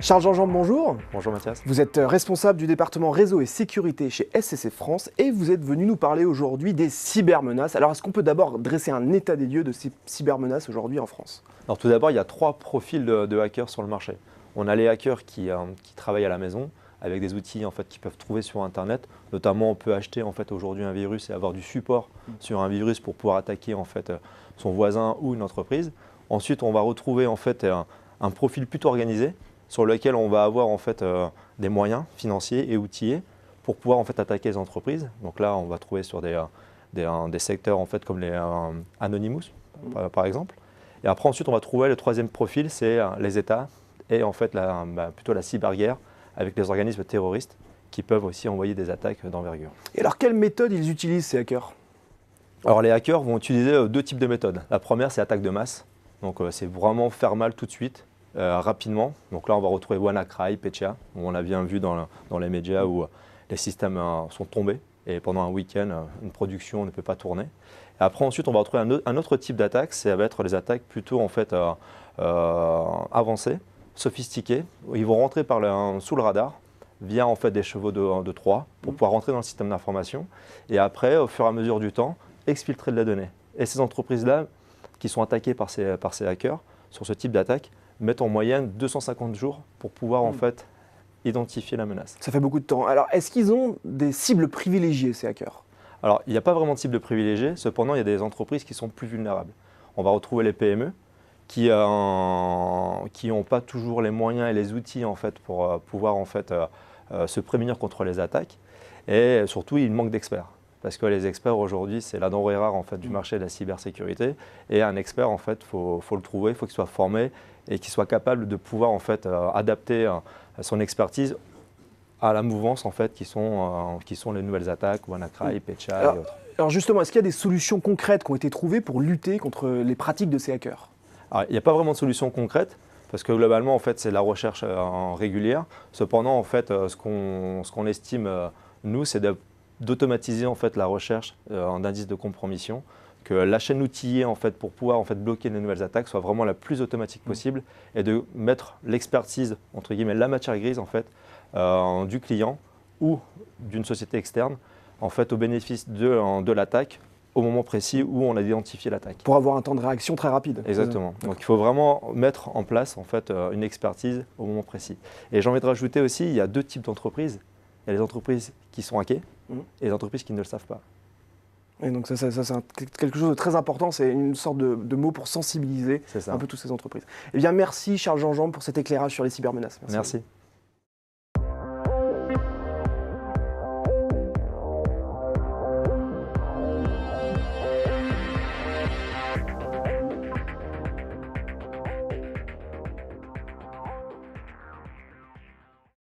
Charles Jean-Jean, bonjour. Bonjour Mathias. Vous êtes responsable du département réseau et sécurité chez SCC France et vous êtes venu nous parler aujourd'hui des cybermenaces. Alors est-ce qu'on peut d'abord dresser un état des lieux de ces cybermenaces aujourd'hui en France? Alors tout d'abord, il y a trois profils de hackers sur le marché. On a les hackers qui travaillent à la maison avec des outils qu'ils peuvent trouver sur Internet. Notamment, on peut acheter aujourd'hui un virus et avoir du support sur un virus pour pouvoir attaquer son voisin ou une entreprise. Ensuite, on va retrouver un profil plutôt organisé sur lequel on va avoir des moyens financiers et outillés pour pouvoir attaquer les entreprises. Donc là, on va trouver sur des secteurs comme les Anonymous, par exemple. Et après, ensuite, on va trouver le troisième profil, c'est les États et plutôt la cyberguerre avec les organismes terroristes qui peuvent aussi envoyer des attaques d'envergure. Et alors, quelles méthodes ils utilisent ces hackers? Alors, les hackers vont utiliser deux types de méthodes. La première, c'est l'attaque de masse. Donc, c'est vraiment faire mal tout de suite. Rapidement. Donc là, on va retrouver WannaCry, Petya, où on a bien vu dans les médias où les systèmes sont tombés et pendant un week-end, une production ne peut pas tourner. Et après, ensuite, on va retrouver un autre type d'attaque, ça va être les attaques plutôt avancées, sophistiquées. Ils vont rentrer sous le radar via des chevaux de Troie pour pouvoir rentrer dans le système d'information et après, au fur et à mesure du temps, exfiltrer de la donnée. Et ces entreprises-là, qui sont attaquées par ces hackers sur ce type d'attaque, mettent en moyenne 250 jours pour pouvoir identifier la menace. Ça fait beaucoup de temps. Alors, est-ce qu'ils ont des cibles privilégiées, ces hackers? Alors, il n'y a pas vraiment de cible privilégiée. Cependant, il y a des entreprises qui sont plus vulnérables. On va retrouver les PME qui n'ont pas toujours les moyens et les outils pour pouvoir se prémunir contre les attaques. Et surtout, il manque d'experts. Parce que les experts aujourd'hui, c'est la denrée rare du marché de la cybersécurité. Et un expert, faut le trouver, il faut qu'il soit formé et qu'il soit capable de pouvoir adapter son expertise à la mouvance qui sont les nouvelles attaques, WannaCry, Petya et autres. Alors justement, est-ce qu'il y a des solutions concrètes qui ont été trouvées pour lutter contre les pratiques de ces hackers? Alors, il n'y a pas vraiment de solution concrète parce que globalement, c'est la recherche régulière. Cependant, ce qu'on estime, nous, c'est d'automatiser la recherche d'indices de compromission, que la chaîne outillée pour pouvoir bloquer les nouvelles attaques soit vraiment la plus automatique possible et de mettre l'expertise, entre guillemets, la matière grise du client ou d'une société externe au bénéfice de l'attaque au moment précis où on a identifié l'attaque. Pour avoir un temps de réaction très rapide. Exactement. Donc il faut vraiment mettre en place une expertise au moment précis. Et j'ai envie de rajouter aussi, il y a deux types d'entreprises. Il y a les entreprises qui sont hackées et les entreprises qui ne le savent pas. Et donc ça c'est quelque chose de très important, c'est une sorte de mot pour sensibiliser un peu toutes ces entreprises. Eh bien merci Charles Jean-Jean pour cet éclairage sur les cybermenaces. Merci.